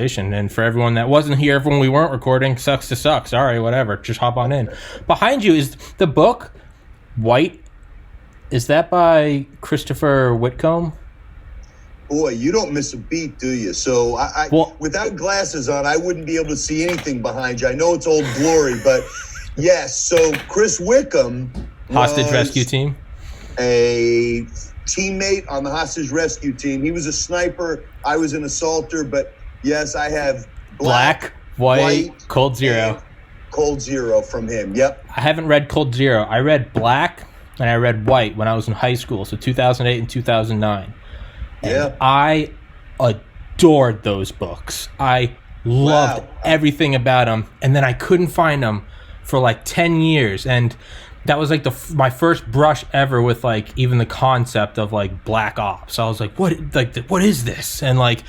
And for everyone that wasn't here when we weren't recording, sucks to suck. Sorry, whatever. Just hop on in. Behind you is the book, White. Is that by Christopher Whitcomb? Boy, you don't miss a beat, do you? So without glasses on, I wouldn't be able to see anything behind you. I know it's Old Glory, but yes. So Chris Wickham, hostage rescue team, a teammate on the hostage rescue team. He was a sniper. I was an assaulter, but yes, I have Black, White, Cold Zero. Cold Zero from him. Yep. I haven't read Cold Zero. I read Black and I read White when I was in high school, so 2008 and 2009. And I adored those books. I loved everything about them, and then I couldn't find them for like 10 years, and that was like my first brush ever with like even the concept of like Black Ops. I was like, what is this? And like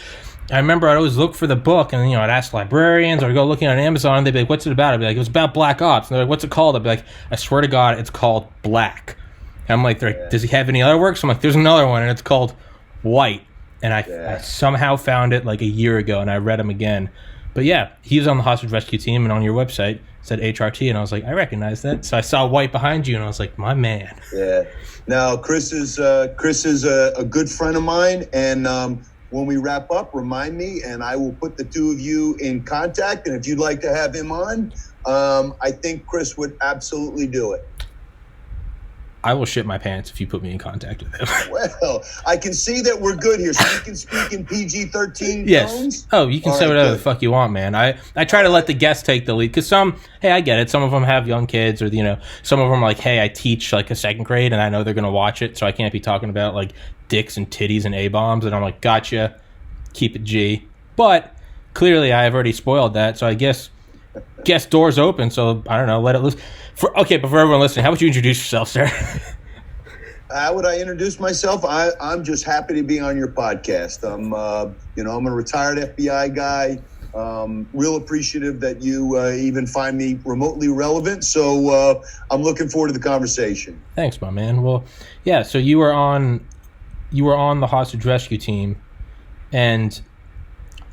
I remember I'd always look for the book, and I'd ask librarians, or I'd go looking on Amazon, and they'd be like, what's it about? I'd be like, it was about Black Ops. And they're like, what's it called? I'd be like, I swear to God, it's called Black. And I'm like, does he have any other works? I'm like, there's another one, and it's called White. And I somehow found it like a year ago, and I read him again. But yeah, he was on the hostage rescue team, and on your website it said HRT, and I was like, I recognize that. So I saw White behind you, and I was like, my man. Yeah. Now Chris is a good friend of mine, and when we wrap up, remind me, and I will put the two of you in contact. And if you'd like to have him on, I think Chris would absolutely do it. I will shit my pants if you put me in contact with him. Well, I can see that we're good here. So you can speak in PG-13 yes. tones? Oh, you can say whatever the fuck you want, man. I try to let the guests take the lead. Because I get it. Some of them have young kids, or, some of them are like, hey, I teach like a second grade, and I know they're going to watch it, so I can't be talking about like dicks and titties and A-bombs. And I'm like, gotcha. Keep it G. But clearly I have already spoiled that, so I guess doors open, so I don't know, let it loose. But for everyone listening, how would you introduce yourself, sir? How would I introduce myself? I'm just happy to be on your podcast. I'm a retired FBI guy. Real appreciative that you even find me remotely relevant. So I'm looking forward to the conversation. Thanks, my man. Well, yeah. So you were on the hostage rescue team, and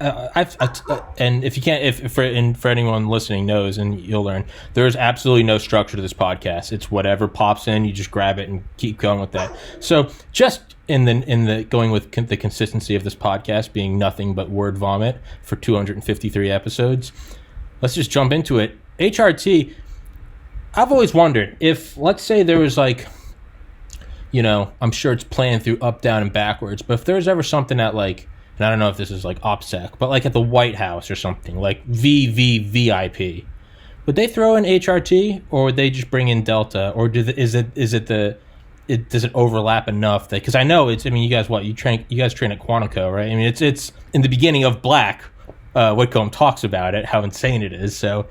and if you can't, if for anyone listening knows, and you'll learn, there's absolutely no structure to this podcast. It's whatever pops in, you just grab it and keep going with that. So just in the going with the consistency of this podcast being nothing but word vomit for 253 episodes, let's just jump into it. HRT. I've always wondered if, let's say there was like, I'm sure it's playing through up, down, and backwards, but if there's ever something at like, and I don't know if this is like OPSEC, but like at the White House or something, like VVVIP, would they throw in HRT, or would they just bring in Delta, or does it overlap enough that, because I know it's, you guys train at Quantico, right? It's in the beginning of Black, Whitcomb talks about it, how insane it is. So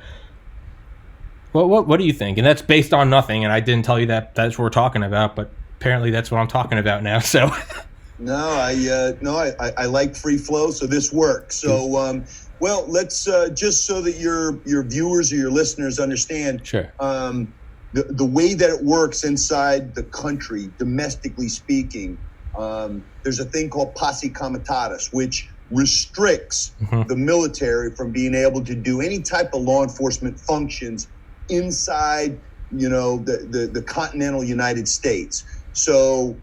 what do you think? And that's based on nothing, and I didn't tell you that that's what we're talking about, but apparently that's what I'm talking about now. So No, I like free flow, so this works. So, well, let's just so that your viewers or your listeners understand. Sure. The way that it works inside the country, domestically speaking, there's a thing called posse comitatus, which restricts the military from being able to do any type of law enforcement functions inside, the continental United States. So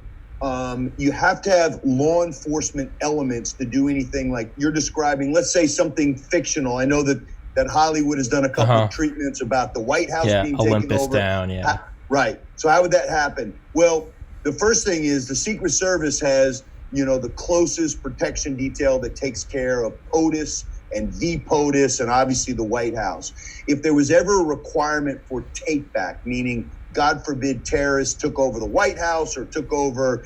you have to have law enforcement elements to do anything like you're describing. Let's say something fictional. I know that Hollywood has done a couple of treatments about the White House being Olympus taken over. Down, Right. So how would that happen? Well, the first thing is the Secret Service has, the closest protection detail that takes care of POTUS and VPOTUS and obviously the White House. If there was ever a requirement for take back, meaning God forbid terrorists took over the White House or took over,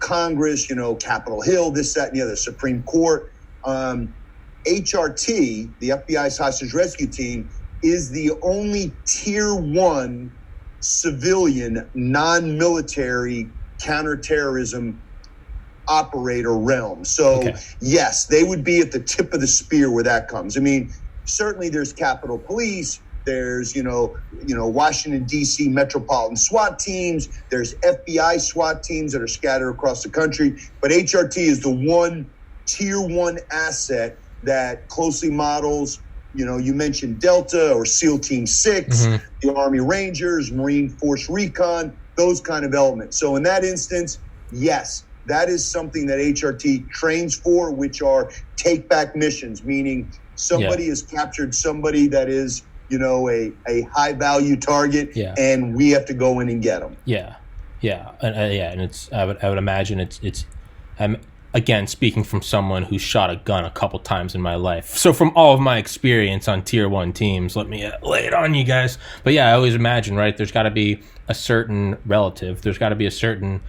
Congress, Capitol Hill, this, that, and the other, Supreme Court. HRT, the FBI's hostage rescue team, is the only tier 1 civilian, non-military counterterrorism operator realm. So yes, they would be at the tip of the spear where that comes. Certainly there's Capitol Police. There's, Washington, D.C. metropolitan SWAT teams. There's FBI SWAT teams that are scattered across the country. But HRT is the one tier one asset that closely models, you mentioned Delta or SEAL Team 6, the Army Rangers, Marine Force Recon, those kind of elements. So in that instance, yes, that is something that HRT trains for, which are take back missions, meaning somebody has captured somebody that is, a high value target, and we have to go in and get them. And it's I would imagine it's again, speaking from someone who's shot a gun a couple times in my life. So from all of my experience on tier one teams, let me lay it on you guys. But yeah, I always imagine, right, there's got to be a certain relative. There's got to be a certain,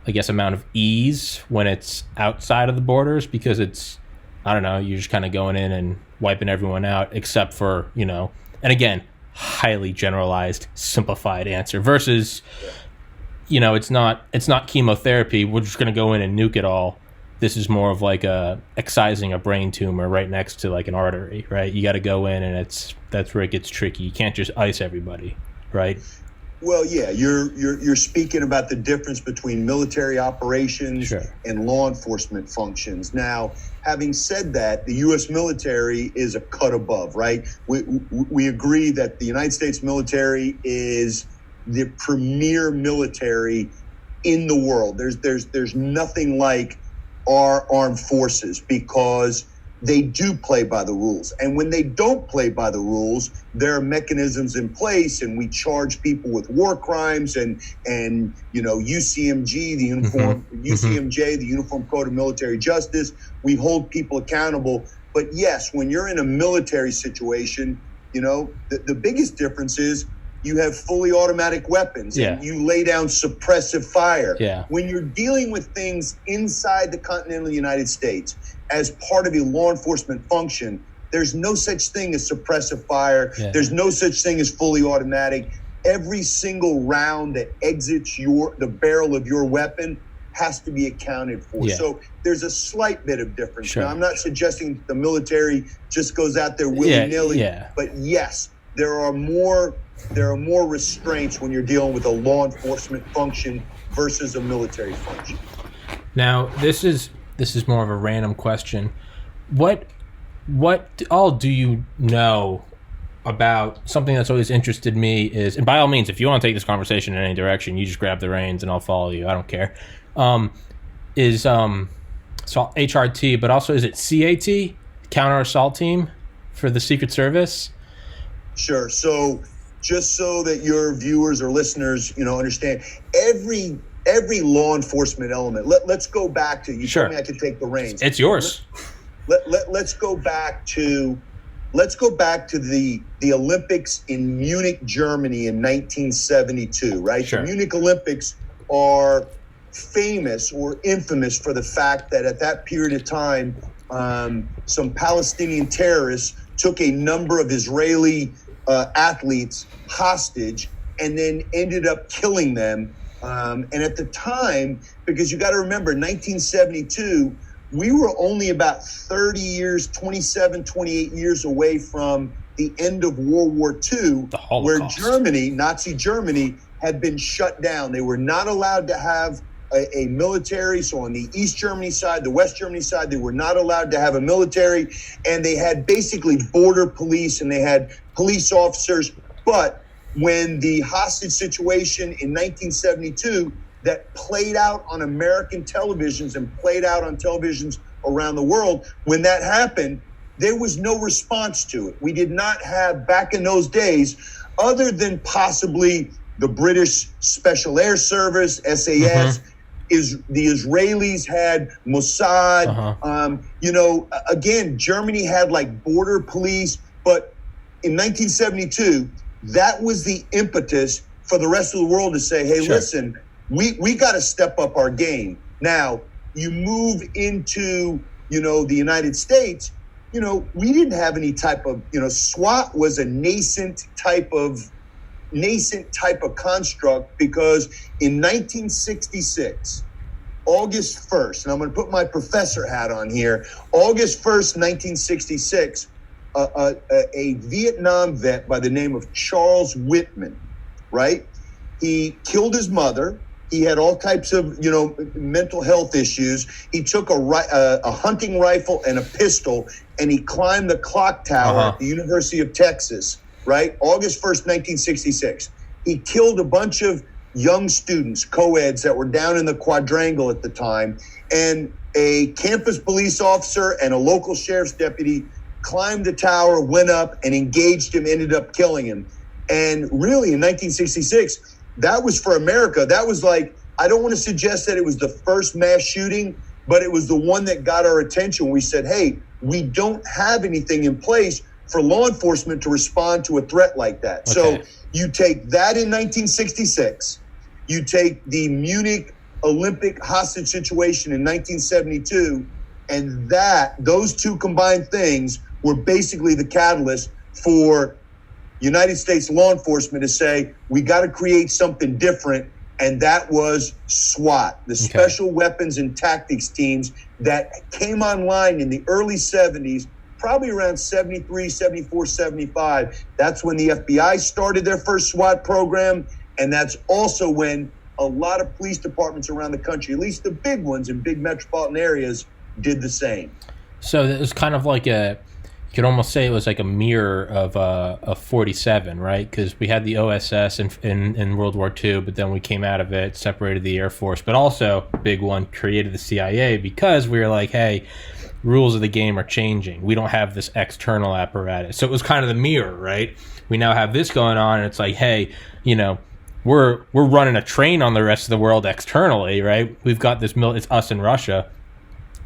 I guess, amount of ease when it's outside of the borders, because it's, I don't know, you're just kind of going in and wiping everyone out except for, and again, highly generalized, simplified answer versus, it's not chemotherapy. We're just going to go in and nuke it all. This is more of like excising a brain tumor right next to like an artery, right? You got to go in, and that's where it gets tricky. You can't just ice everybody, right? Well, yeah, you're speaking about the difference between military operations and law enforcement functions. Now, having said that, the U.S. military is a cut above, right? We agree that the United States military is the premier military in the world. There's nothing like our armed forces, because they do play by the rules. And when they don't play by the rules, there are mechanisms in place, and we charge people with war crimes and UCMG, the UCMJ, the Uniform Code of Military Justice. We hold people accountable. But yes, when you're in a military situation, the biggest difference is you have fully automatic weapons and you lay down suppressive fire. When you're dealing with things inside the continental United States as part of a law enforcement function, there's no such thing as suppressive fire. There's no such thing as fully automatic. Every single round that exits the barrel of your weapon has to be accounted for. So there's a slight bit of difference. Now, I'm not suggesting the military just goes out there willy-nilly, but yes, there are more restraints when you're dealing with a law enforcement function versus a military function. Now, this is more of a random question. What all do you know about something that's always interested me is, and by all means, if you want to take this conversation in any direction, you just grab the reins and I'll follow you. I don't care. So HRT, but also is it CAT, Counter Assault Team for the Secret Service? Sure. So just so that your viewers or listeners, understand, every law enforcement element. Let's go back to, you told me I could take the reins. It's yours. Let's go back to the Olympics in Munich, Germany in 1972, right? The Munich Olympics are famous or infamous for the fact that at that period of time, some Palestinian terrorists took a number of Israeli athletes hostage and then ended up killing them. And at the time, because you got to remember, 1972, we were only about 30 years, 27, 28 years away from the end of World War II, where Nazi Germany, had been shut down. They were not allowed to have a military. So on the East Germany side, the West Germany side, they were not allowed to have a military. And they had basically border police and they had police officers. But when the hostage situation in 1972 that played out on American televisions and played out on televisions around the world, when that happened, there was no response to it. We did not have, back in those days, other than possibly the British Special Air Service, SAS, the Israelis had Mossad. Again, Germany had like border police, but in 1972, that was the impetus for the rest of the world to say, hey, listen, we got to step up our game. Now, you move into, the United States, we didn't have any type of, SWAT was a nascent type of construct, because in 1966, August 1st, and I'm going to put my professor hat on here, August 1st, 1966, a Vietnam vet by the name of Charles Whitman, right? He killed his mother. He had all types of, mental health issues. He took a hunting rifle and a pistol, and he climbed the clock tower at the University of Texas, right? August 1st, 1966. He killed a bunch of young students, co-eds, that were down in the quadrangle at the time. And a campus police officer and a local sheriff's deputy climbed the tower, went up, and engaged him, ended up killing him. And really, in 1966, that was for America. That was like, I don't want to suggest that it was the first mass shooting, but it was the one that got our attention. We said, hey, we don't have anything in place for law enforcement to respond to a threat like that. Okay. So you take that in 1966, you take the Munich Olympic hostage situation in 1972, and those two combined things were basically the catalyst for United States law enforcement to say, we got to create something different. And that was SWAT, the Special Weapons and Tactics Teams that came online in the early 70s, probably around 73, 74, 75. That's when the FBI started their first SWAT program. And that's also when a lot of police departments around the country, at least the big ones in big metropolitan areas, did the same. So it was kind of like you could almost say it was like a mirror of 47, right? Because we had the OSS in World War II, but then we came out of it, separated the Air Force, but also, big one, created the CIA because we were like, hey, rules of the game are changing. We don't have this external apparatus. So it was kind of the mirror, right? We now have this going on, and it's like, hey, we're running a train on the rest of the world externally, right? We've got this, it's us and Russia.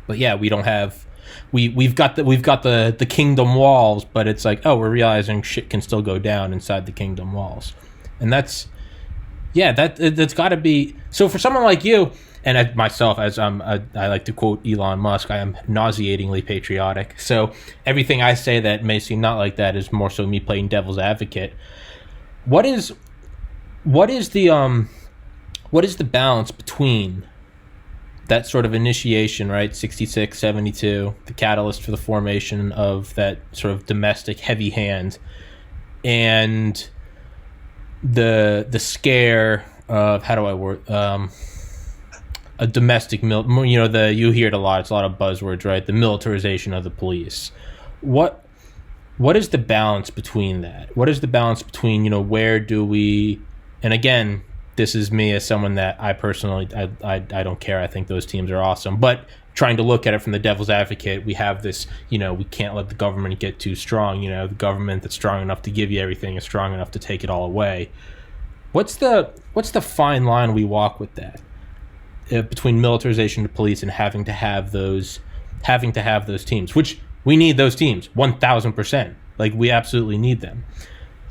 But yeah, we don't have... We've got the kingdom walls, but it's like, oh, we're realizing shit can still go down inside the kingdom walls, and that's got to be so for someone like you and myself, as I like to quote Elon Musk, I am nauseatingly patriotic. So everything I say that may seem not like that is more so me playing devil's advocate. What is the balance between that sort of initiation, right? 66, 72, the catalyst for the formation of that sort of domestic heavy hand, and the scare of, how do I word, a domestic you hear it a lot. It's a lot of buzzwords, right? The militarization of the police. What is the balance between that? What is the balance between, where do we, and again, this is me as someone that I personally, I don't care. I think those teams are awesome. But trying to look at it from the devil's advocate, we have this, we can't let the government get too strong. The government that's strong enough to give you everything is strong enough to take it all away. What's the fine line we walk with that between militarization of police and having to have those teams, which we need those teams 1,000%. Like, we absolutely need them.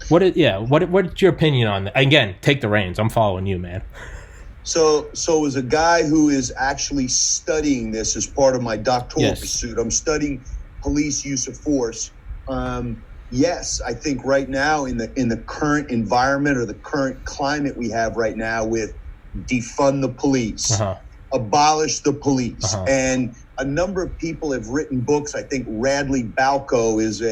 What's your opinion on that? Again, take the reins. I'm following you, man. So as a guy who is actually studying this as part of my doctoral pursuit, I'm studying police use of force. Yes, I think right now in the current environment or the current climate we have right now with defund the police, abolish the police, and a number of people have written books. I think Radley Balco is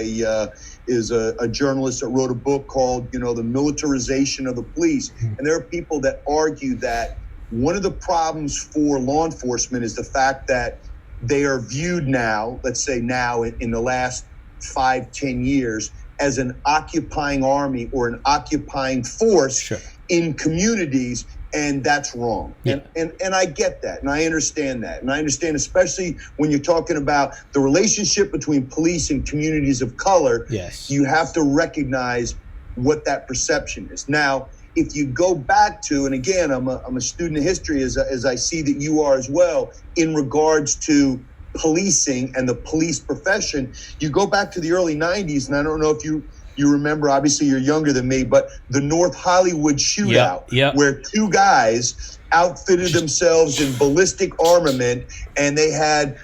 a journalist that wrote a book called, the Militarization of the Police. And there are people that argue that one of the problems for law enforcement is the fact that they are viewed now, let's say now in the last 5-10 years, as an occupying army or an occupying force in communities. And that's wrong. Yeah. And I get that. And I understand that. And I understand, especially when you're talking about the relationship between police and communities of color, you have to recognize what that perception is. Now, if you go back to, and again, I'm a student of history as I see that you are as well, in regards to policing and the police profession, you go back to the early 90s, and I don't know if you remember, obviously you're younger than me, but the North Hollywood shootout, where two guys outfitted themselves in ballistic armament, and they had,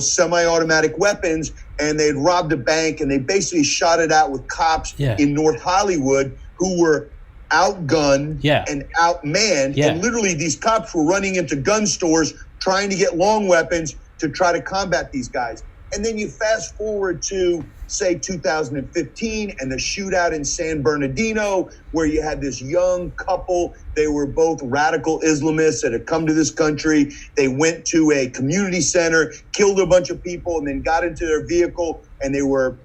semi-automatic weapons, and they'd robbed a bank, and they basically shot it out with cops in North Hollywood who were outgunned and outmanned. And literally these cops were running into gun stores trying to get long weapons to try to combat these guys. And then you fast forward to, say, 2015 and the shootout in San Bernardino, where you had this young couple. They were both radical Islamists that had come to this country. They went to a community center, killed a bunch of people, and then got into their vehicle, and they were,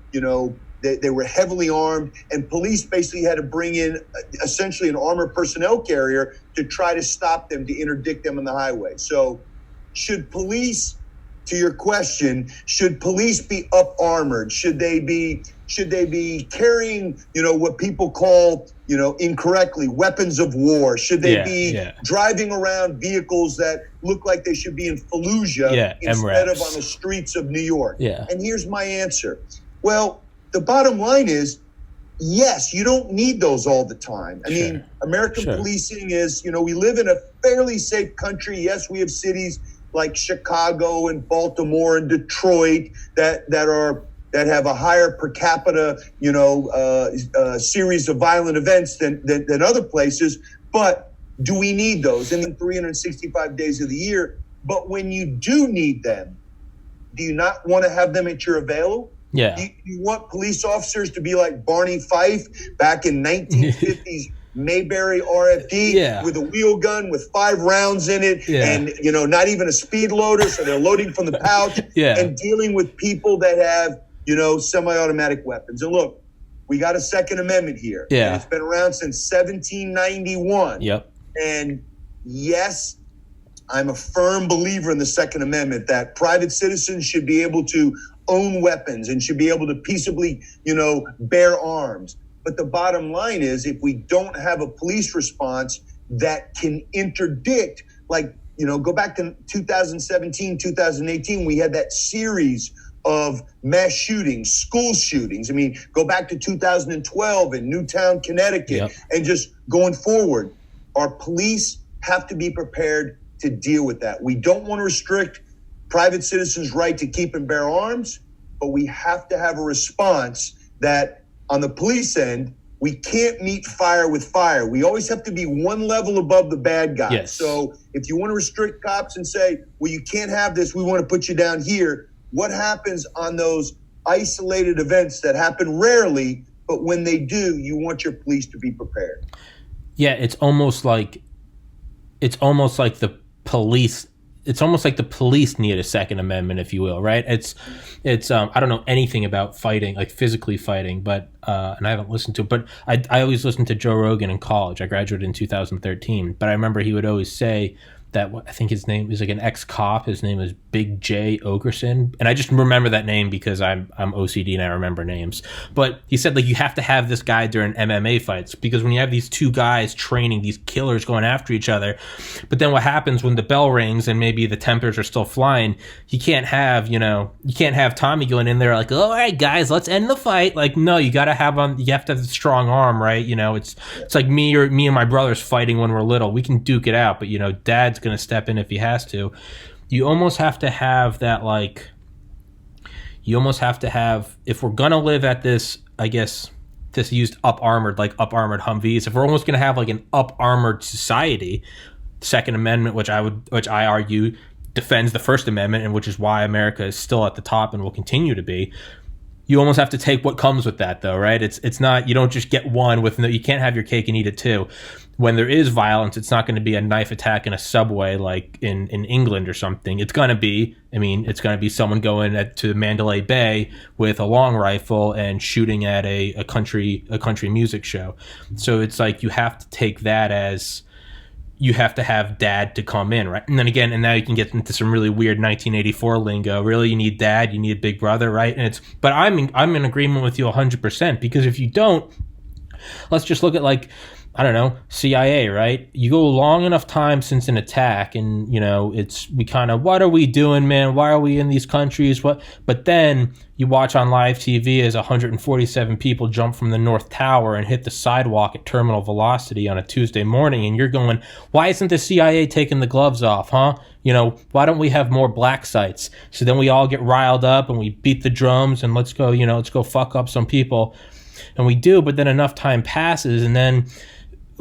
they were heavily armed, and police basically had to bring in essentially an armored personnel carrier to try to stop them, to interdict them on the highway. So should police, to your question, should police be up armored? Should they be carrying, what people call, incorrectly, weapons of war? Should they be driving around vehicles that look like they should be in Fallujah instead of on the streets of New York? Yeah. And here's my answer. Well, the bottom line is, yes, you don't need those all the time. I mean, American policing is, we live in a fairly safe country. Yes, we have cities like Chicago and Baltimore and Detroit that have a higher per capita, series of violent events than other places. But do we need those in 365 days of the year? But when you do need them, do you not want to have them at your avail? Yeah. Do you want police officers to be like Barney Fife back in 1950s Mayberry RFD with a wheel gun with 5 rounds in it and, not even a speed loader, so they're loading from the pouch and dealing with people that have, semi-automatic weapons? And look, we got a Second Amendment here. Yeah. And it's been around since 1791. Yep. And yes, I'm a firm believer in the Second Amendment that private citizens should be able to own weapons and should be able to peaceably, bear arms. But the bottom line is, if we don't have a police response that can interdict, go back to 2017, 2018, we had that series of mass shootings, school shootings. I mean, go back to 2012 in Newtown, Connecticut, and just going forward. Our police have to be prepared to deal with that. We don't want to restrict private citizens' right to keep and bear arms, but we have to have a response that on the police end, we can't meet fire with fire. We always have to be one level above the bad guys. Yes. So if you want to restrict cops and say, well, you can't have this, we want to put you down here, what happens on those isolated events that happen rarely, but when they do, you want your police to be prepared? Yeah, it's almost like the police. It's almost like the police need a Second Amendment, if you will, right? It's I don't know anything about fighting, like physically fighting, but and I haven't listened to it, but I always listened to Joe Rogan in college. I graduated in 2013, but I remember he would always say that, I think his name is like an ex-cop. His name is Big J Ogerson. And I just remember that name because I'm OCD and I remember names. But he said, you have to have this guy during MMA fights, because when you have these two guys training, these killers going after each other, but then what happens when the bell rings and maybe the tempers are still flying, you can't have Tommy going in there like, all right, guys, let's end the fight. No, you have to have the strong arm, right? It's like me and my brothers fighting when we're little. We can duke it out, but dad's going to step in if he has to. You almost have to have that, if we're going to live at this, I guess, this used up-armored Humvees, if we're almost going to have an up-armored society, Second Amendment, which I argue defends the First Amendment, and which is why America is still at the top and will continue to be, you almost have to take what comes with that, though, right? It's not, you don't just get one you can't have your cake and eat it too. When there is violence, it's not going to be a knife attack in a subway like in England or something. It's going to be someone going to Mandalay Bay with a long rifle and shooting at a country music show. So it's you have to take that as, you have to have dad to come in, right? And then again, and now you can get into some really weird 1984 lingo. Really, you need dad, you need big brother, right? But I'm in agreement with you 100%, because if you don't, let's just look at I don't know, CIA, right? You go long enough time since an attack, and what are we doing, man? Why are we in these countries? But then you watch on live TV as 147 people jump from the North Tower and hit the sidewalk at terminal velocity on a Tuesday morning, and you're going, why isn't the CIA taking the gloves off, huh? Why don't we have more black sites? So then we all get riled up and we beat the drums and let's go fuck up some people. And we do, but then enough time passes, and then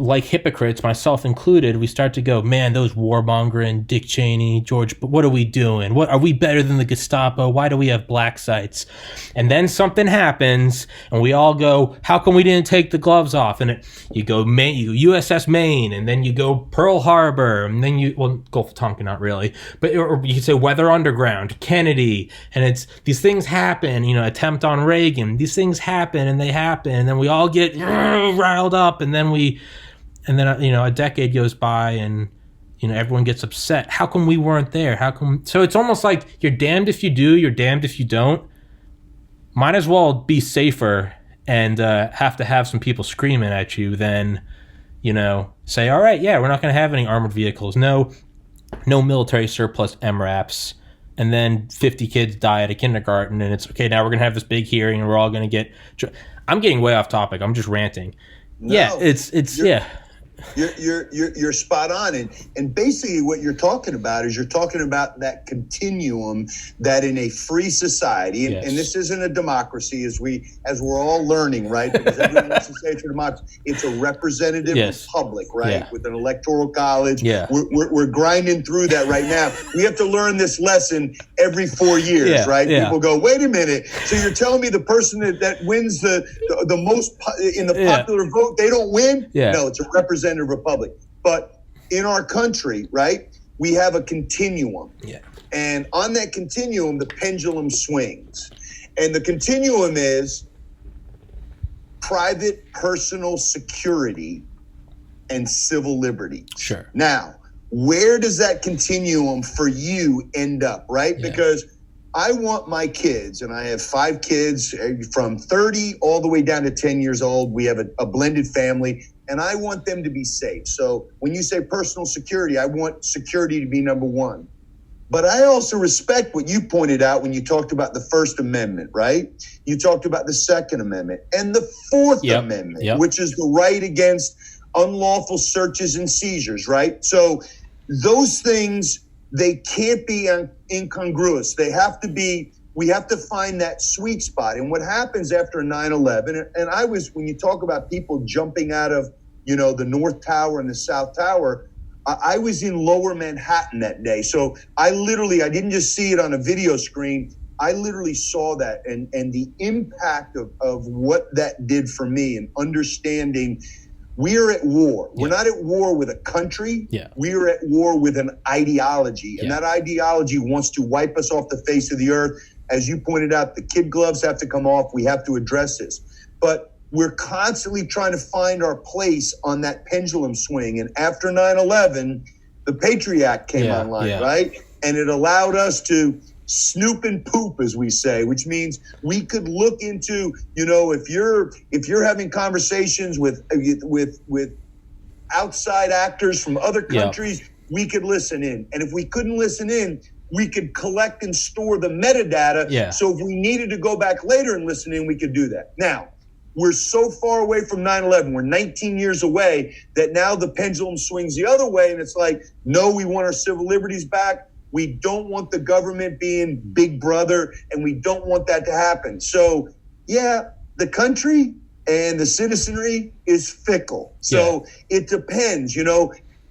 like hypocrites, myself included, we start to go, man, those warmongering Dick Cheney, George, but what are we doing? What are we better than the Gestapo? Why do we have black sites? And then something happens, and we all go, how come we didn't take the gloves off? And you go USS Maine, and then you go Pearl Harbor, and then Gulf of Tonkin, not really, but or you could say Weather Underground, Kennedy, and it's these things happen. Attempt on Reagan. These things happen, and then we all get riled up, and then a decade goes by, and everyone gets upset. How come we weren't there? How come? So it's almost like you're damned if you do, you're damned if you don't. Might as well be safer and have to have some people screaming at you than, say, all right, yeah, we're not going to have any armored vehicles. No military surplus MRAPs. And then 50 kids die at a kindergarten, and it's okay. Now we're going to have this big hearing, and we're all going to get. I'm getting way off topic. I'm just ranting. No, yeah, it's yeah. You're spot on, and basically what you're talking about is that continuum that in a free society, and, yes. and this isn't a democracy as we're all learning, right? Because everyone wants to say it's a democracy. It's a representative yes. republic, right? Yeah. With an electoral college. Yeah. We're grinding through that right now. We have to learn this lesson every 4 years, right? Yeah. People go, wait a minute. So you're telling me the person that wins the most in the popular vote, they don't win? Yeah. No, it's a representative republic. But in our country, right, we have a continuum. Yeah. And on that continuum, the pendulum swings. And the continuum is private personal security and civil liberties. Sure. Now, where does that continuum for you end up, right? Yeah. Because I want my kids, and I have 5 kids from 30 all the way down to 10 years old. We have a blended family, and I want them to be safe. So when you say personal security, I want security to be number one. But I also respect what you pointed out when you talked about the First Amendment, right? You talked about the Second Amendment and the Fourth Amendment, which is the right against unlawful searches and seizures, right? So those things, they can't be incongruous. They have to be, we have to find that sweet spot. And what happens after 9/11, and when you talk about people jumping out of, the North Tower and the South Tower, I was in Lower Manhattan that day. So I didn't just see it on a video screen. I literally saw that and the impact of what that did for me and understanding we are at war. We're not at war with a country. Yeah. We are at war with an ideology. And that ideology wants to wipe us off the face of the earth. As you pointed out, the kid gloves have to come off. We have to address this. But we're constantly trying to find our place on that pendulum swing. And after 9/11, the Patriot Act came online, right? And it allowed us to snoop and poop, as we say, which means we could look into, if you're having conversations with outside actors from other countries, we could listen in. And if we couldn't listen in, we could collect and store the metadata. Yeah. So if we needed to go back later and listen in, we could do that. Now, we're so far away from 9/11. We're 19 years away that now the pendulum swings the other way. And it's like, no, we want our civil liberties back. We don't want the government being big brother, and we don't want that to happen. So, the country and the citizenry is fickle. So it depends,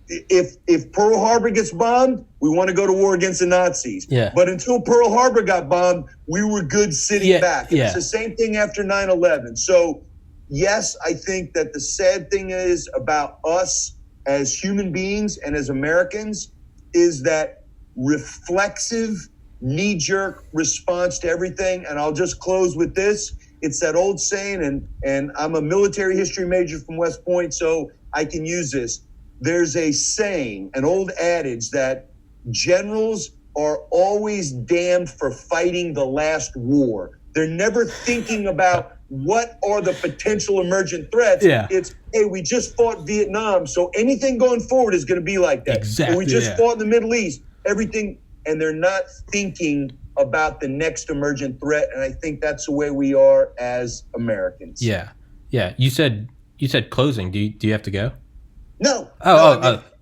If Pearl Harbor gets bombed, we want to go to war against the Nazis. Yeah. But until Pearl Harbor got bombed, we were good sitting back. And Yeah. it's the same thing after 9/11. So, yes, I think that the sad thing is about us as human beings and as Americans is that reflexive, knee-jerk response to everything. And I'll just close with this. It's that old saying, and I'm a military history major from West Point, so I can use this. There's a saying, an old adage, that generals are always damned for fighting the last war. They're never thinking about what are the potential emergent threats. Yeah. It's, hey, we just fought Vietnam, so anything going forward is going to be like that. Exactly. Or we just fought in the Middle East, everything, and they're not thinking about the next emergent threat. And I think that's the way we are as Americans. Yeah. You said closing. Do you have to go? No.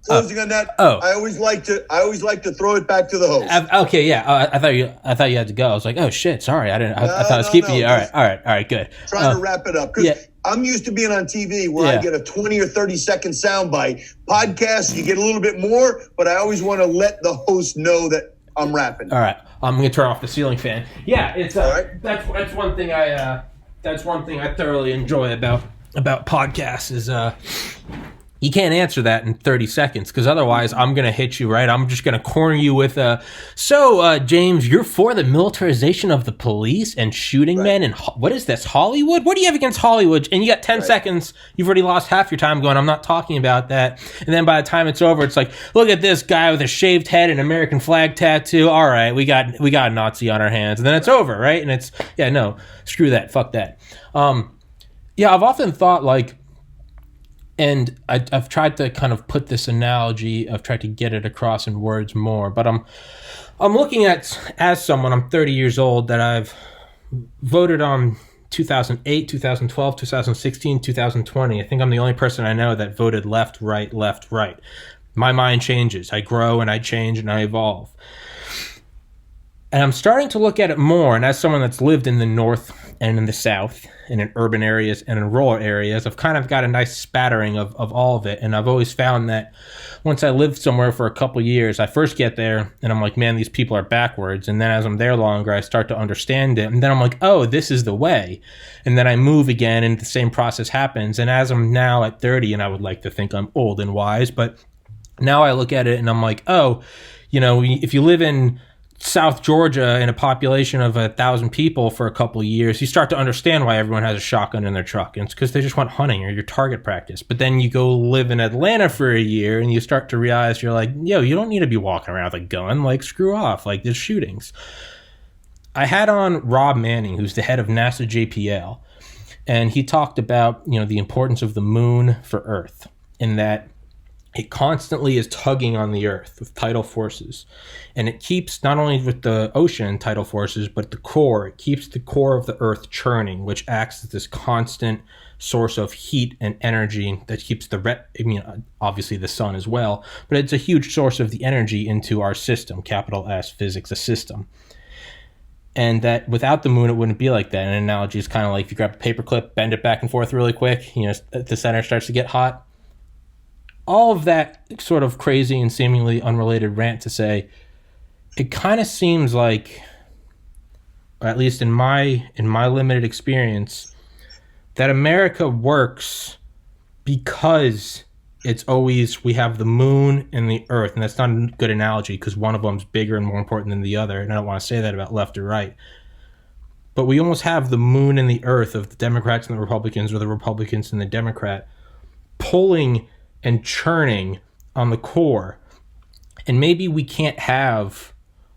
Closing on that. I always like to throw it back to the host. Okay, yeah. I thought you had to go. I was like, oh shit, sorry. I thought I was keeping you. All right, good. Trying to wrap it up because I'm used to being on TV where I get a 20 or 30 second soundbite. Podcasts, you get a little bit more, but I always want to let the host know that I'm rapping. All right, I'm gonna turn off the ceiling fan. Yeah, it's all right. That's one thing I thoroughly enjoy about podcasts is you can't answer that in 30 seconds because otherwise I'm going to hit you, right? I'm just going to corner you with James, you're for the militarization of the police and shooting men and what is this, Hollywood? What do you have against Hollywood? And you got 10 seconds. You've already lost half your time going, I'm not talking about that. And then by the time it's over, it's like, look at this guy with a shaved head and American flag tattoo. All right, we got a Nazi on our hands. And then it's over, right? And it's, no, screw that. Fuck that. I've often thought like, and I've tried to kind of put this analogy, I've tried to get it across in words more, but I'm looking at, as someone, I'm 30 years old, that I've voted on 2008, 2012, 2016, 2020. I think I'm the only person I know that voted left, right. My mind changes. I grow and I change and I evolve. And I'm starting to look at it more, and as someone that's lived in the North and in the South and in urban areas and in rural areas, I've kind of got a nice spattering of all of it. And I've always found that once I lived somewhere for a couple of years, I first get there and I'm like, man, these people are backwards. And then as I'm there longer, I start to understand it. And then I'm like, oh, this is the way. And then I move again and the same process happens. And as I'm now at 30, and I would like to think I'm old and wise, but now I look at it and I'm like, oh, if you live in South Georgia in a population of 1,000 people for a couple of years, you start to understand why everyone has a shotgun in their truck. And it's because they just went hunting or your target practice. But then you go live in Atlanta for a year and you start to realize you're like, you don't need to be walking around with a gun. Like, screw off. Like, there's shootings. I had on Rob Manning, who's the head of NASA JPL, and he talked about, the importance of the moon for Earth, in that it constantly is tugging on the Earth with tidal forces. And it keeps, not only with the ocean tidal forces, but the core. It keeps the core of the Earth churning, which acts as this constant source of heat and energy that keeps obviously the sun as well, but it's a huge source of the energy into our system, capital S, physics, a system. And that without the moon, it wouldn't be like that. An analogy is kind of like if you grab a paperclip, bend it back and forth really quick, the center starts to get hot. All of that sort of crazy and seemingly unrelated rant to say, it kind of seems like, or at least in my limited experience, that America works because it's always, we have the moon and the Earth, and that's not a good analogy because one of them's bigger and more important than the other, and I don't want to say that about left or right. But we almost have the moon and the Earth of the Democrats and the Republicans, or the Republicans and the Democrat, pulling and churning on the core. And maybe we can't have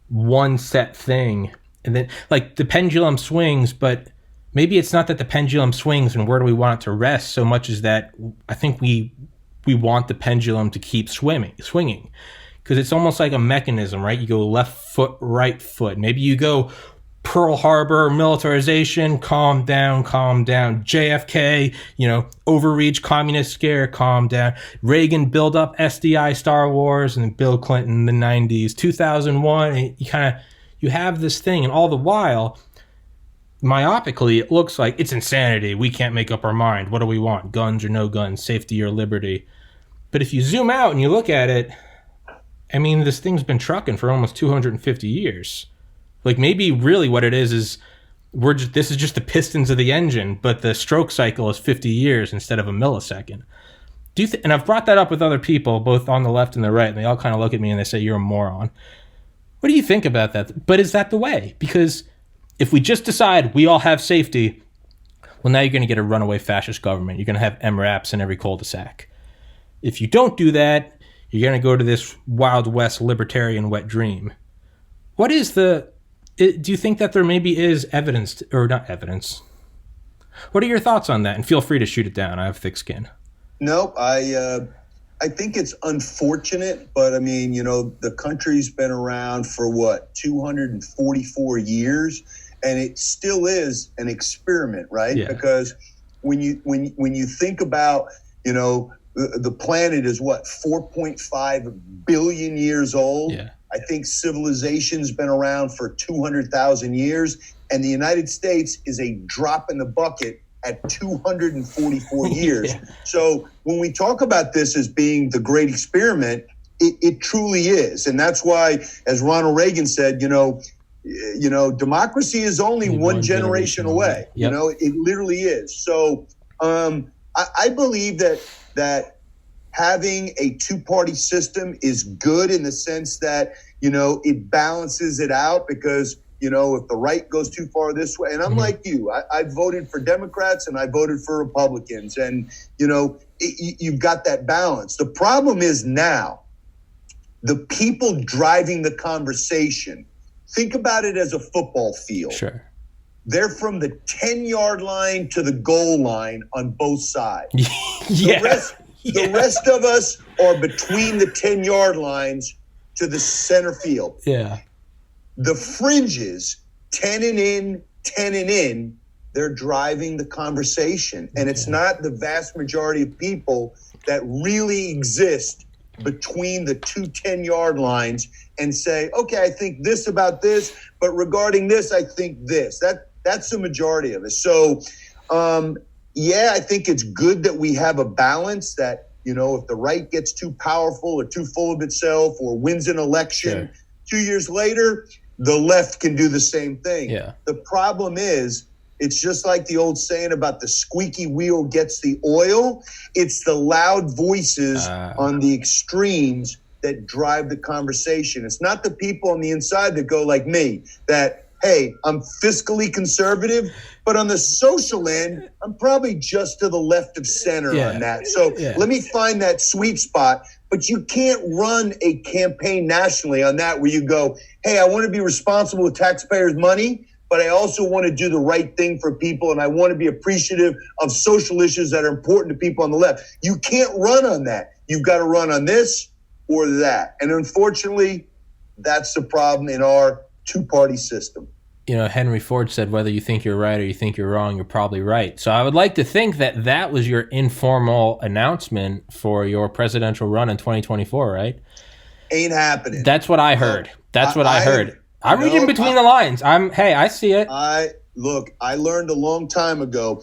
one set thing and then like the pendulum swings, but maybe it's not that the pendulum swings and where do we want it to rest so much as that I think we want the pendulum to keep swinging because it's almost like a mechanism, right? You go left foot, right foot. Maybe you go Pearl Harbor, militarization, calm down, JFK, overreach, communist scare, calm down, Reagan build up SDI, Star Wars, and Bill Clinton in the 90s, 2001, you have this thing, and all the while, myopically, it looks like it's insanity. We can't make up our mind. What do we want? Guns or no guns, safety or liberty? But if you zoom out and you look at it, this thing's been trucking for almost 250 years. Like maybe really what it is this is just the pistons of the engine, but the stroke cycle is 50 years instead of a millisecond. And I've brought that up with other people, both on the left and the right, and they all kind of look at me and they say, you're a moron. What do you think about that? But is that the way? Because if we just decide we all have safety, well, now you're going to get a runaway fascist government. You're going to have MRAPs in every cul-de-sac. If you don't do that, you're going to go to this Wild West libertarian wet dream. What is do you think that there maybe is evidence, or not evidence? What are your thoughts on that? And feel free to shoot it down. I have thick skin. No, I think it's unfortunate, but the country's been around for 244 years, and it still is an experiment, right? Yeah. Because when you think about, the planet is 4.5 billion years old. Yeah. I think civilization's been around for 200,000 years, and the United States is a drop in the bucket at 244 years. Yeah. So when we talk about this as being the great experiment, it truly is. And that's why, as Ronald Reagan said, democracy is only one generation away. Yep. It literally is. So I believe that having a two-party system is good in the sense that, it balances it out, because, if the right goes too far this way, and I'm like you, I voted for Democrats and I voted for Republicans, and, you've got that balance. The problem is now, the people driving the conversation, think about it as a football field. Sure. They're from the 10-yard line to the goal line on both sides. Yeah. The rest of us are between the 10-yard lines to the center field. Yeah. The fringes, 10 and in, they're driving the conversation. And it's not the vast majority of people that really exist between the two 10-yard lines and say, okay, I think this about this, but regarding this, I think this. That's the majority of it. So, I think it's good that we have a balance that, if the right gets too powerful or too full of itself or wins an election, 2 years later, the left can do the same thing. Yeah. The problem is, it's just like the old saying about the squeaky wheel gets the oil. It's the loud voices on the extremes that drive the conversation. It's not the people on the inside that go like me, that, hey, I'm fiscally conservative, but on the social end, I'm probably just to the left of center on that. So let me find that sweet spot. But you can't run a campaign nationally on that where you go, hey, I want to be responsible with taxpayers' money, but I also want to do the right thing for people, and I want to be appreciative of social issues that are important to people on the left. You can't run on that. You've got to run on this or that. And unfortunately, that's the problem in our two-party system. Henry Ford said, whether you think you're right or you think you're wrong, you're probably right. So I would like to think that was your informal announcement for your presidential run in 2024, right? Ain't happening. That's what I heard. I heard. I'm reading between the lines. I see it. I learned a long time ago.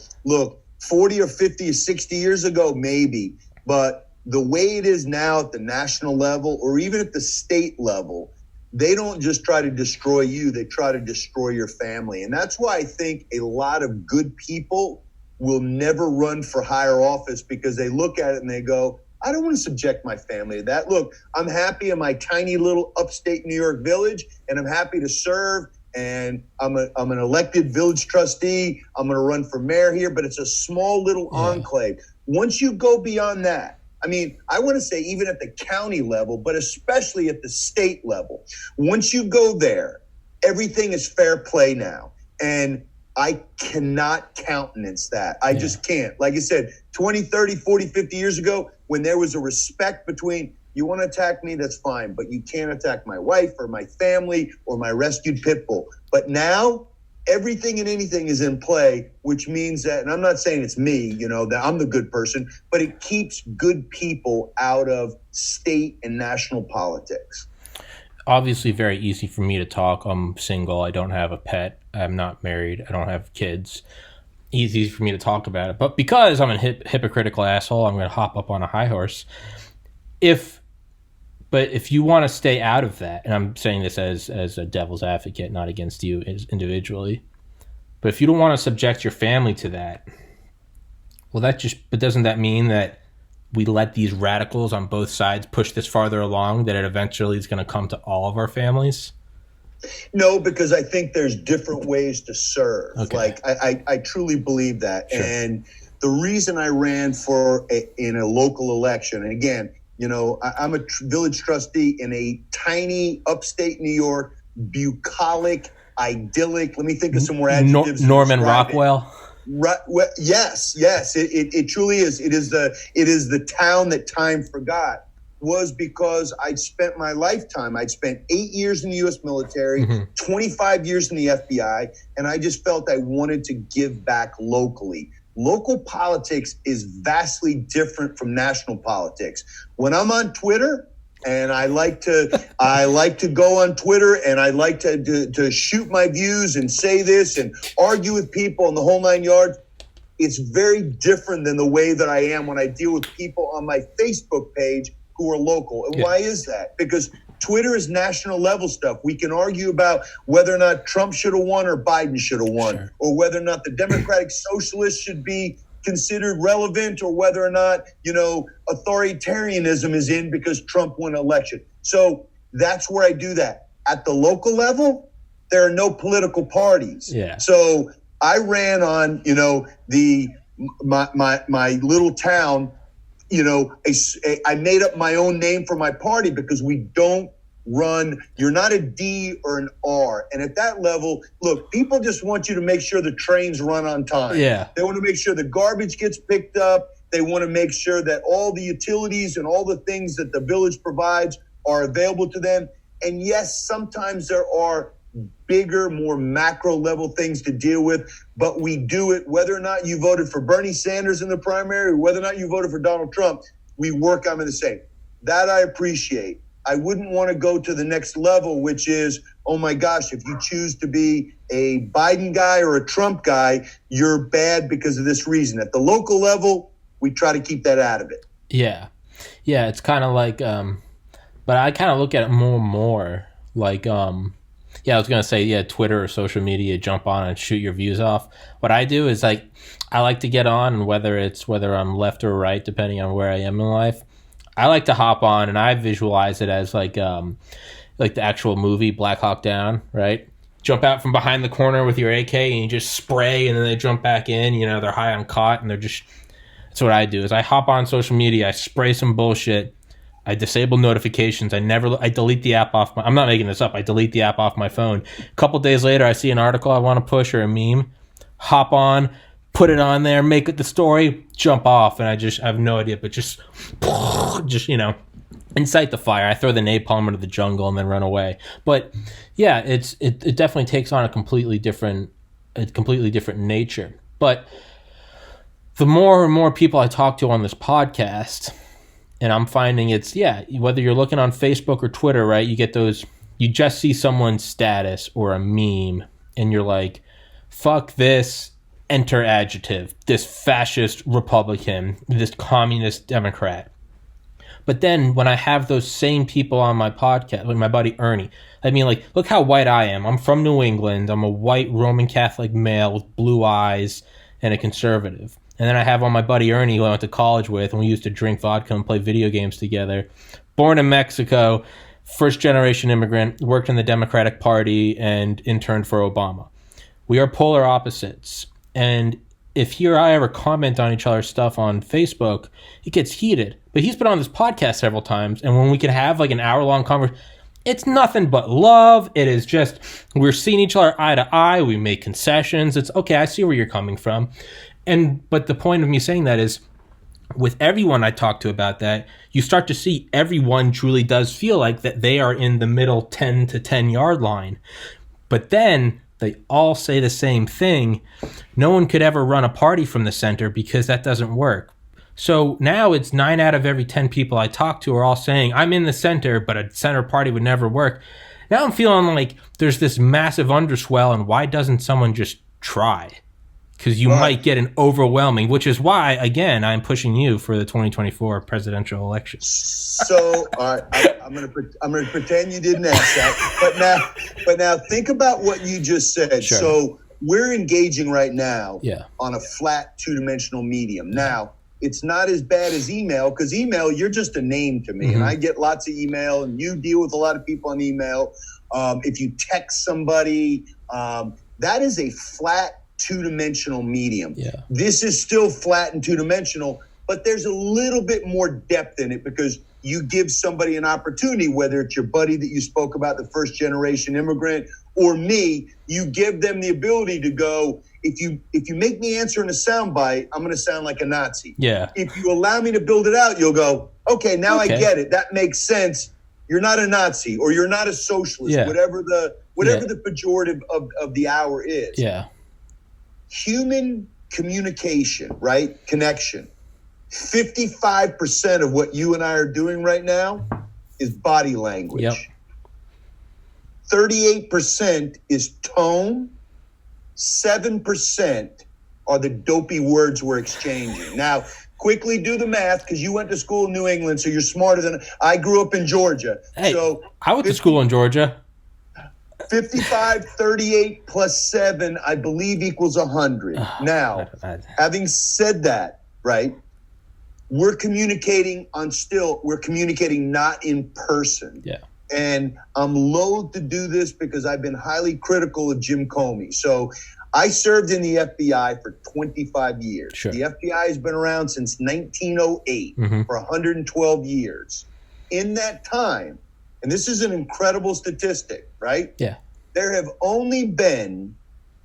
40 or 50 or 60 years ago, maybe. But the way it is now at the national level or even at the state level, they don't just try to destroy you. They try to destroy your family. And that's why I think a lot of good people will never run for higher office, because they look at it and they go, I don't want to subject my family to that. Look, I'm happy in my tiny little upstate New York village, and I'm happy to serve. And I'm an elected village trustee. I'm going to run for mayor here, but it's a small little enclave. Once you go beyond that, I want to say even at the county level, but especially at the state level, once you go there, everything is fair play now. And I cannot countenance that. I just can't. Like I said, 20, 30, 40, 50 years ago, when there was a respect between, you want to attack me, that's fine, but you can't attack my wife or my family or my rescued pit bull. But now, everything and anything is in play, which means that, and I'm not saying it's me, that I'm the good person, but it keeps good people out of state and national politics. Obviously very easy for me to talk. I'm single. I don't have a pet. I'm not married. I don't have kids. Easy for me to talk about it. But because I'm a hypocritical asshole, I'm going to hop up on a high horse. But if you want to stay out of that, and I'm saying this as a devil's advocate, not against you individually, but if you don't want to subject your family to that, but doesn't that mean that we let these radicals on both sides push this farther along, that it eventually is going to come to all of our families? No, because I think there's different ways to serve. Okay. Like I truly believe that. Sure. And the reason I ran in a local election, and again, I'm a village trustee in a tiny upstate New York, bucolic, idyllic. Let me think of some more adjectives. Norman Rockwell. Right. Well, yes. It truly is. It is the town that time forgot. Was because I'd spent my lifetime. I'd spent 8 years in the U.S. military, 25 years in the FBI, and I just felt I wanted to give back locally. Local politics is vastly different from national politics. When I'm on Twitter, and I like to go on Twitter, and I like to shoot my views and say this and argue with people in the whole 9 yards, it's very different than the way that I am when I deal with people on my Facebook page who are local. And why is that? Because Twitter is national level stuff. We can argue about whether or not Trump should have won or Biden should have won, or whether or not the Democratic Socialists should be considered relevant, or whether or not, authoritarianism is in because Trump won an election. So that's where I do that. At the local level, there are no political parties. Yeah. So I ran on, my little town. I made up my own name for my party because we don't run. You're not a D or an R. And at that level, look, people just want you to make sure the trains run on time. Yeah. They want to make sure the garbage gets picked up. They want to make sure that all the utilities and all the things that the village provides are available to them. And yes, sometimes there are bigger, more macro level things to deal with, but we do it whether or not you voted for Bernie Sanders in the primary, or whether or not you voted for Donald Trump. We work on it the same. That I appreciate. I wouldn't want to go to the next level, which is, oh my gosh, if you choose to be a Biden guy or a Trump guy, you're bad because of this reason. At the local level, we try to keep that out of it. Yeah. Yeah, it's kind of like, but I kind of look at it more and more like, I was going to say, Twitter or social media, jump on and shoot your views off. What I do is I like to get on, and whether I'm left or right, depending on where I am in life, I like to hop on and I visualize it as like the actual movie Black Hawk Down, right? Jump out from behind the corner with your AK and you just spray, and then they jump back in, they're high on cot, and that's what I do is I hop on social media, I spray some bullshit, I disable notifications. I delete the app off I'm not making this up. I delete the app off my phone. A couple days later, I see an article I want to push or a meme, hop on, put it on there, make it the story, jump off. And I have no idea, but just incite the fire. I throw the napalm into the jungle and then run away. But yeah, it definitely takes on a completely different nature. But the more and more people I talk to on this podcast, and I'm finding whether you're looking on Facebook or Twitter, right? You get those, you just see someone's status or a meme, and you're like, fuck this, enter adjective, this fascist Republican, this communist Democrat. But then when I have those same people on my podcast, like my buddy Ernie, look how white I am. I'm from New England. I'm a white Roman Catholic male with blue eyes and a conservative. And then I have on my buddy Ernie, who I went to college with, and we used to drink vodka and play video games together. Born in Mexico, first-generation immigrant, worked in the Democratic Party, and interned for Obama. We are polar opposites. And if he or I ever comment on each other's stuff on Facebook, it gets heated. But he's been on this podcast several times, and when we can have like an hour-long conversation, it's nothing but love. It is just, we're seeing each other eye to eye. We make concessions. It's, okay, I see where you're coming from. But the point of me saying that is, with everyone I talk to about that, you start to see everyone truly does feel like that they are in the middle 10 to 10 yard line. But then they all say the same thing. No one could ever run a party from the center because that doesn't work. So now it's 9 out of every 10 people I talk to are all saying, I'm in the center, but a center party would never work. Now I'm feeling like there's this massive underswell, and why doesn't someone just try? Because you might get an overwhelming, which is why, again, I'm pushing you for the 2024 presidential election. So, all right, I'm going to pretend you didn't ask that. But now think about what you just said. Sure. So we're engaging right now Yeah. on a flat two-dimensional medium. Now, it's not as bad as email, because email, you're just a name to me. Mm-hmm. And I get lots of email, and you deal with a lot of people on email. If you text somebody, that is a flat two-dimensional medium. Yeah. This is still flat and two-dimensional, but there's a little bit more depth in it, because you give somebody an opportunity, whether it's your buddy that you spoke about, the first-generation immigrant, or me, you give them the ability to go, if you make me answer in a soundbite, I'm going to sound like a Nazi. Yeah. If you allow me to build it out, you'll go, okay, now I get it. That makes sense. You're not a Nazi, or you're not a socialist, whatever the pejorative of the hour is. Yeah. Human communication, right? Connection. 55% of what you and I are doing right now is body language. Yep. 38% is tone. 7% are the dopey words we're exchanging. Now, quickly do the math, because you went to school in New England, so you're smarter than I grew up in Georgia. Hey, so I went to school in Georgia. 55, 38 plus 7, I believe, equals 100. Now, having said that, right, we're communicating not in person. Yeah. And I'm loath to do this because I've been highly critical of Jim Comey. So I served in the FBI for 25 years. Sure. The FBI has been around since 1908 for 112 years. In that time, and this is an incredible statistic, right? Yeah. There have only been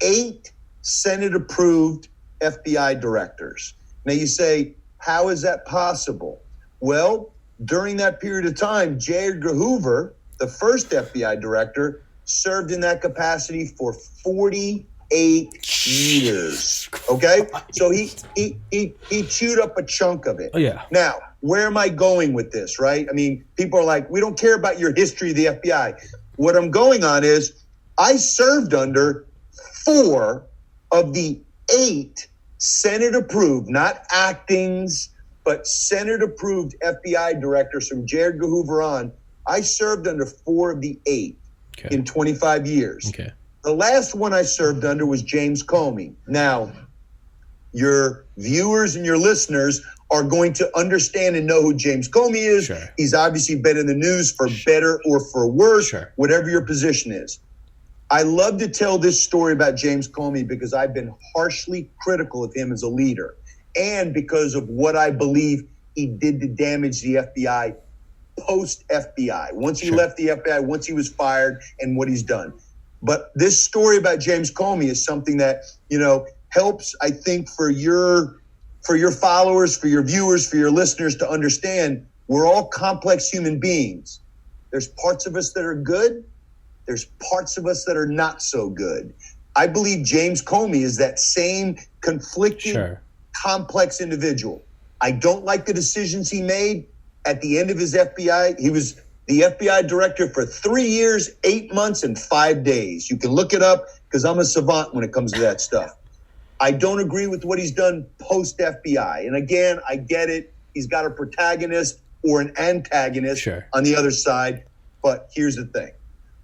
8 Senate-approved FBI directors. Now you say, how is that possible? Well, during that period of time, J. Edgar Hoover, the first FBI director, served in that capacity for 48 years. Okay? So he chewed up a chunk of it. Oh, yeah. Now, where am I going with this, right? I mean, people are like, we don't care about your history of the FBI. What I'm going on is I served under 4 of the 8 Senate-approved, not actings, but Senate-approved FBI directors from J. Edgar Hoover on. I served under 4 of the 8 in 25 years. Okay. The last one I served under was James Comey. Now, your viewers and your listeners are going to understand and know who James Comey is. Sure. He's obviously been in the news for better or for worse, whatever your position is. I love to tell this story about James Comey because I've been harshly critical of him as a leader, and because of what I believe he did to damage the FBI post-FBI. Once he left the FBI, once he was fired, and what he's done. But this story about James Comey is something that, helps, I think, for your followers, for your viewers, for your listeners to understand we're all complex human beings. There's parts of us that are good. There's parts of us that are not so good. I believe James Comey is that same conflicting, complex individual. I don't like the decisions he made at the end of his FBI. He was the FBI director for 3 years, 8 months, and 5 days. You can look it up because I'm a savant when it comes to that stuff. I don't agree with what he's done post-FBI. And again, I get it. He's got a protagonist or an antagonist on the other side. But here's the thing.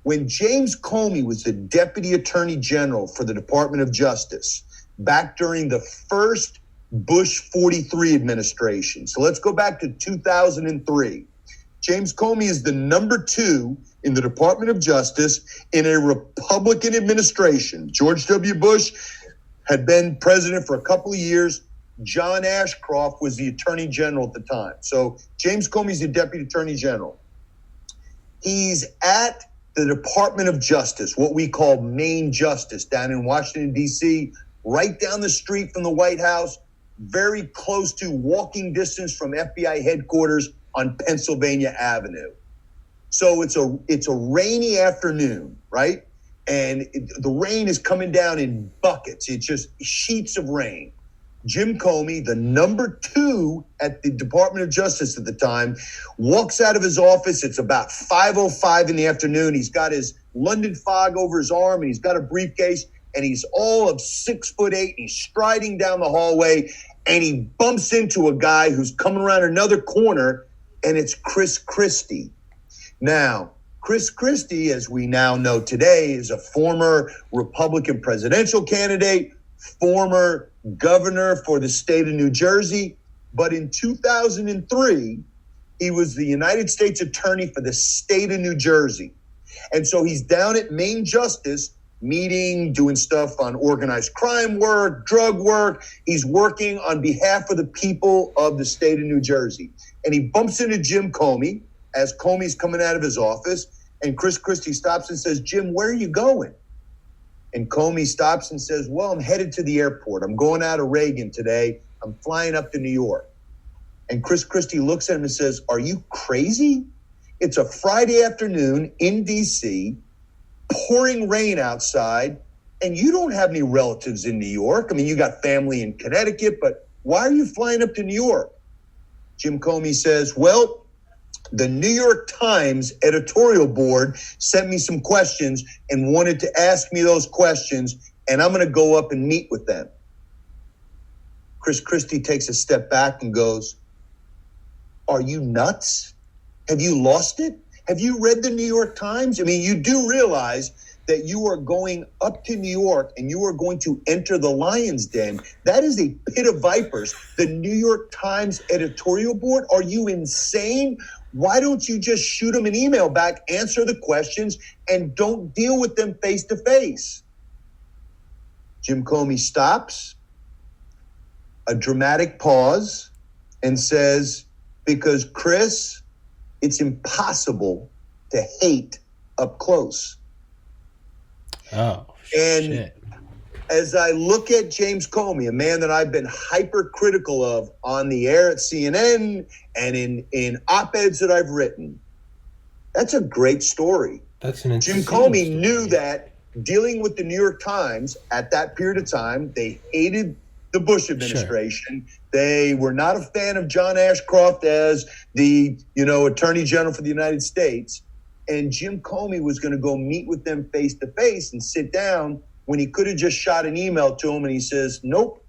When James Comey was the Deputy Attorney General for the Department of Justice back during the first Bush 43 administration, so let's go back to 2003. James Comey is the number 2 in the Department of Justice in a Republican administration. George W. Bush had been president for a couple of years. John Ashcroft was the Attorney General at the time. So James Comey's the Deputy Attorney General. He's at the Department of Justice, what we call Main Justice, down in Washington, D.C., right down the street from the White House, very close to walking distance from FBI headquarters on Pennsylvania Avenue. So it's a rainy afternoon, right? And the rain is coming down in buckets. It's just sheets of rain. Jim Comey, the number 2 at the Department of Justice at the time, walks out of his office. It's about 5:05 in the afternoon. He's got his London fog over his arm, and he's got a briefcase, and he's all of 6'8", and he's striding down the hallway, and he bumps into a guy who's coming around another corner, and it's Christie. Now, Christie, as we now know today, is a former Republican presidential candidate, former governor for the state of New Jersey. But in 2003, he was the United States Attorney for the state of New Jersey. And so he's down at Main Justice, meeting, doing stuff on organized crime work, drug work. He's working on behalf of the people of the state of New Jersey. And he bumps into Jim Comey as Comey's coming out of his office. And Christie stops and says, "Jim, where are you going?" And Comey stops and says, "Well, I'm headed to the airport. I'm going out of Reagan today. I'm flying up to New York." And Christie looks at him and says, "Are you crazy? It's a Friday afternoon in D.C., pouring rain outside, and you don't have any relatives in New York. I mean, you got family in Connecticut, but why are you flying up to New York?" Jim Comey says, "Well, the New York Times editorial board sent me some questions and wanted to ask me those questions, and I'm going to go up and meet with them." Christie takes a step back and goes, "Are you nuts? Have you lost it? Have you read the New York Times? I mean, you do realize that you are going up to New York and you are going to enter the lion's den. That is a pit of vipers. The New York Times editorial board, are you insane? Why don't you just shoot them an email back, answer the questions, and don't deal with them face to face?" Jim Comey stops, a dramatic pause, and says, "Because Chris, it's impossible to hate up close." Oh, and shit. As I look at James Comey, a man that I've been hypercritical of on the air at CNN and in op-eds that I've written, that's a great story. That's an Jim insane Comey story. knew that dealing with the New York Times at that period of time, they hated the Bush administration. Sure. They were not a fan of John Ashcroft as the, Attorney General for the United States. And Jim Comey was going to go meet with them face to face and sit down when he could have just shot an email to him. And he says, "Nope,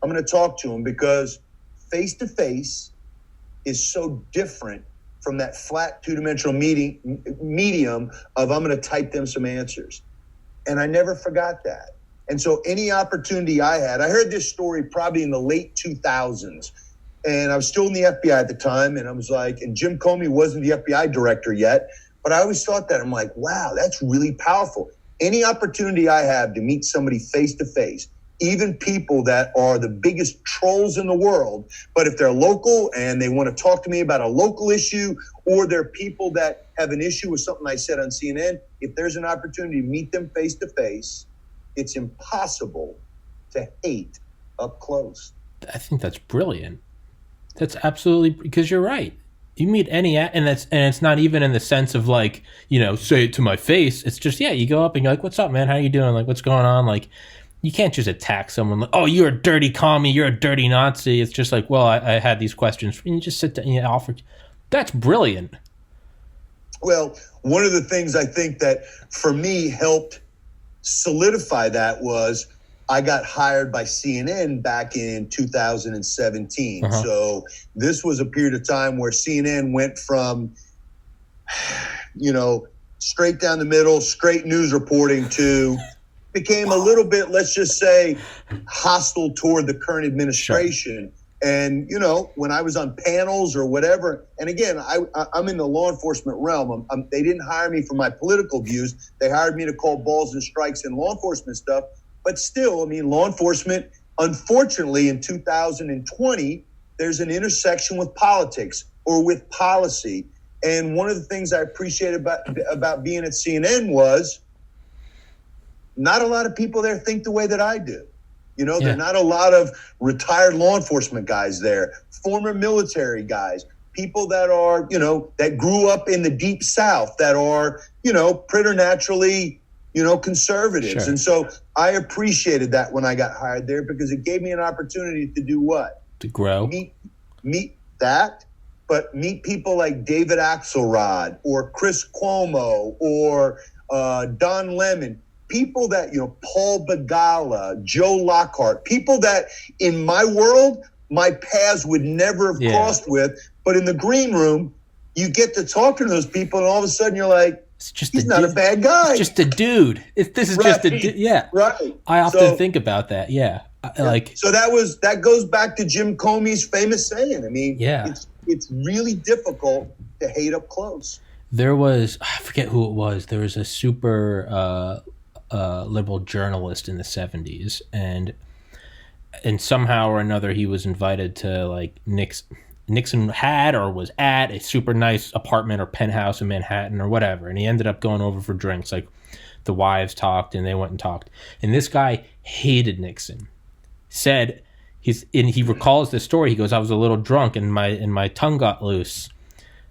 I'm going to talk to him because face to face is so different from that flat two-dimensional medium of I'm going to type them some answers." And I never forgot that. And so any opportunity I had, I heard this story probably in the late 2000s. And I was still in the FBI at the time. And I was like, and Jim Comey wasn't the FBI director yet. But I always thought that. I'm like, wow, that's really powerful. Any opportunity I have to meet somebody face to face, even people that are the biggest trolls in the world, but if they're local and they want to talk to me about a local issue, or they're people that have an issue with something I said on CNN, if there's an opportunity to meet them face to face, it's impossible to hate up close. I think that's brilliant. That's absolutely, because you're right. You meet any, and it's not even in the sense of like, say it to my face. It's just, you go up and you're like, "What's up, man? How you doing? Like, what's going on?" Like, you can't just attack someone like, "Oh, you're a dirty commie, you're a dirty Nazi." It's just like, well, I had these questions. And you just sit down and you offer. That's brilliant. Well, one of the things I think that for me helped solidify that was I got hired by CNN back in 2017. Uh-huh. So this was a period of time where CNN went from, straight down the middle, straight news reporting to became a little bit, let's just say, hostile toward the current administration. Sure. And, when I was on panels or whatever, and again, I'm in the law enforcement realm. They didn't hire me for my political views. They hired me to call balls and strikes in law enforcement stuff. But still, law enforcement, unfortunately, in 2020, there's an intersection with politics or with policy. And one of the things I appreciated about being at CNN was not a lot of people there think the way that I do. There are not a lot of retired law enforcement guys there, former military guys, people that are, that grew up in the deep South, that are, preternaturally, conservatives. Sure. And so I appreciated that when I got hired there because it gave me an opportunity to do what? To grow. Meet that, but meet people like David Axelrod or Chris Cuomo or Don Lemon, people that, Paul Begala, Joe Lockhart, people that in my world, my paths would never have crossed with. But in the green room, you get to talk to those people and all of a sudden you're like, he's not a bad guy. It's just a dude. This is right. Just a dude. Yeah. Right. I often think about that. Yeah. So that goes back to Jim Comey's famous saying. It's really difficult to hate up close. There was, I forget who it was. There was a super liberal journalist in the 70s, and somehow or another he was invited to Nixon had or was at a super nice apartment or penthouse in Manhattan or whatever, and he ended up going over for drinks. Like, the wives talked and they went and talked, and this guy hated Nixon. Said he recalls this story. He goes, "I was a little drunk and my tongue got loose,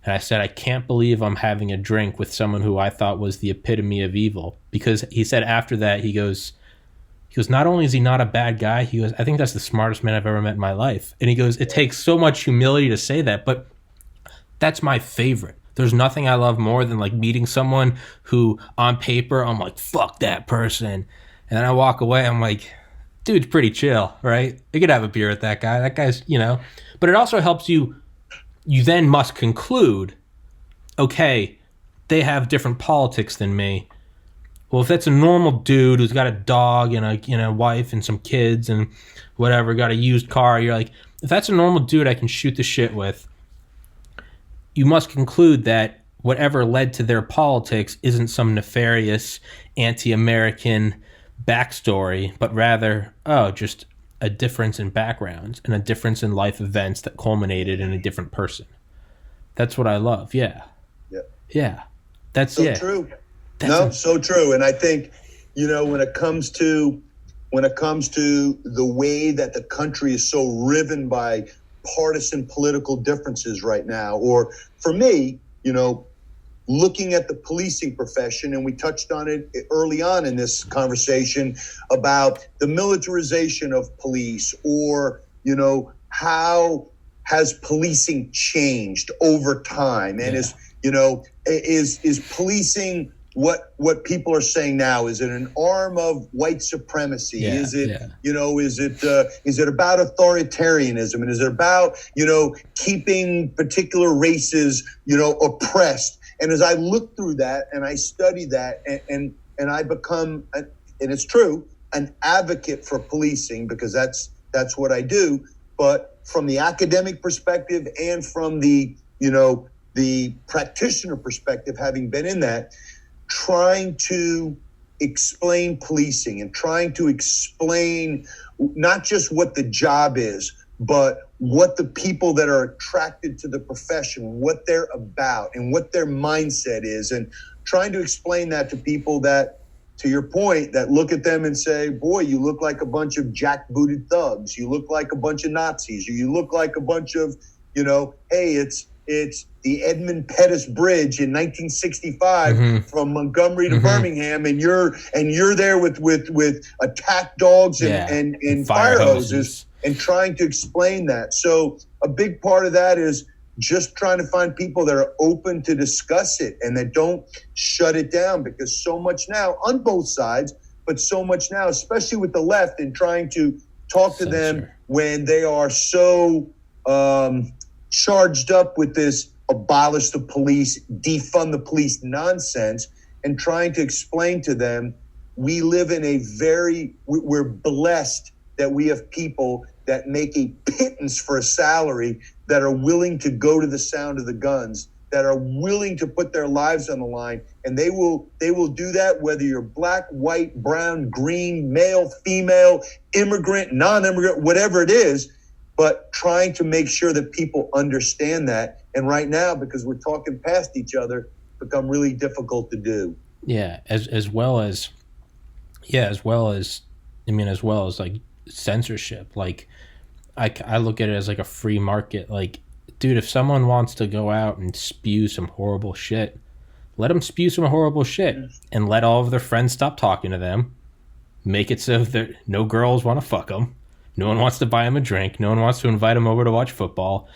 and I said, I can't believe I'm having a drink with someone who I thought was the epitome of evil." Because he said after that, he goes, not only is he not a bad guy, he goes, "I think that's the smartest man I've ever met in my life." And he goes, it takes so much humility to say that, but that's my favorite. There's nothing I love more than meeting someone who on paper, I'm like, fuck that person. And then I walk away, I'm like, dude's pretty chill, right? You could have a beer with that guy. That guy's, but it also helps you then must conclude, okay, they have different politics than me. Well, if that's a normal dude who's got a dog and a wife and some kids and whatever, got a used car, you're like, if that's a normal dude I can shoot the shit with, you must conclude that whatever led to their politics isn't some nefarious anti-American backstory, but rather, just a difference in backgrounds and a difference in life events that culminated in a different person. That's what I love. Yeah. That's so true. So true. And I think, when it comes to the way that the country is so riven by partisan political differences right now, or for me, looking at the policing profession, and we touched on it early on in this conversation about the militarization of police, or, how has policing changed over time? And is policing what people are saying now? Is it an arm of white supremacy? Is it about authoritarianism? And is it about, keeping particular races, oppressed? And as I look through that and I study that and I become, and it's true, an advocate for policing, because that's what I do. But from the academic perspective and from the practitioner perspective, having been in that, trying to explain policing and trying to explain not just what the job is, but what the people that are attracted to the profession, what they're about and what their mindset is, and trying to explain that to people that, to your point, that look at them and say, boy, you look like a bunch of jackbooted thugs. You look like a bunch of Nazis. You look like a bunch of, hey, it's the Edmund Pettus Bridge in 1965 from Montgomery to Birmingham, and you're there with attack dogs and fire hoses and trying to explain that. So a big part of that is just trying to find people that are open to discuss it and that don't shut it down, because so much now on both sides, but so much now, especially with the left, and trying to talk to them when they are so charged up with this abolish the police, defund the police nonsense, and trying to explain to them, we live in we're blessed that we have people that make a pittance for a salary, that are willing to go to the sound of the guns, that are willing to put their lives on the line. And they will do that whether you're black, white, brown, green, male, female, immigrant, non-immigrant, whatever it is, but trying to make sure that people understand that. And right now, because we're talking past each other, become really difficult to do. Yeah, as well as like censorship. Like I look at it as like a free market. Like, dude, if someone wants to go out and spew some horrible shit, let them spew some horrible shit, and let all of their friends stop talking to them. Make it so that no girls want to fuck them. No one wants to buy them a drink. No one wants to invite them over to watch football.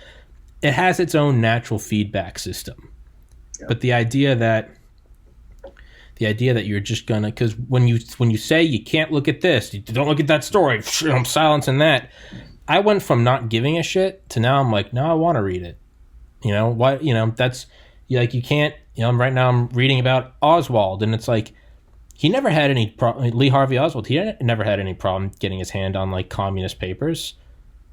It has its own natural feedback system. Yeah. But the idea that you're just gonna, because when you say you can't look at this, you don't look at that story, I'm silencing that. I went from not giving a shit to now I'm like, no, I want to read it. That's like, you can't. Right now I'm reading about Oswald, and it's like, he never had any problem. Lee Harvey Oswald, he never had any problem getting his hand on like communist papers.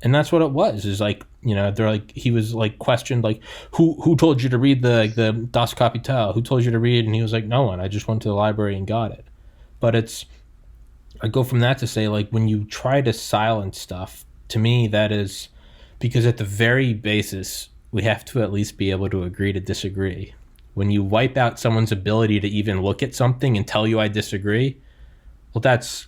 And that's what it was. Is like, they're like, he was like questioned, like, who told you to read the Das Kapital? Who told you to read? And he was like, no one. I just went to the library and got it. But I go from that to say, like, when you try to silence stuff, to me, that is because at the very basis, we have to at least be able to agree to disagree. When you wipe out someone's ability to even look at something and tell you I disagree, well, that's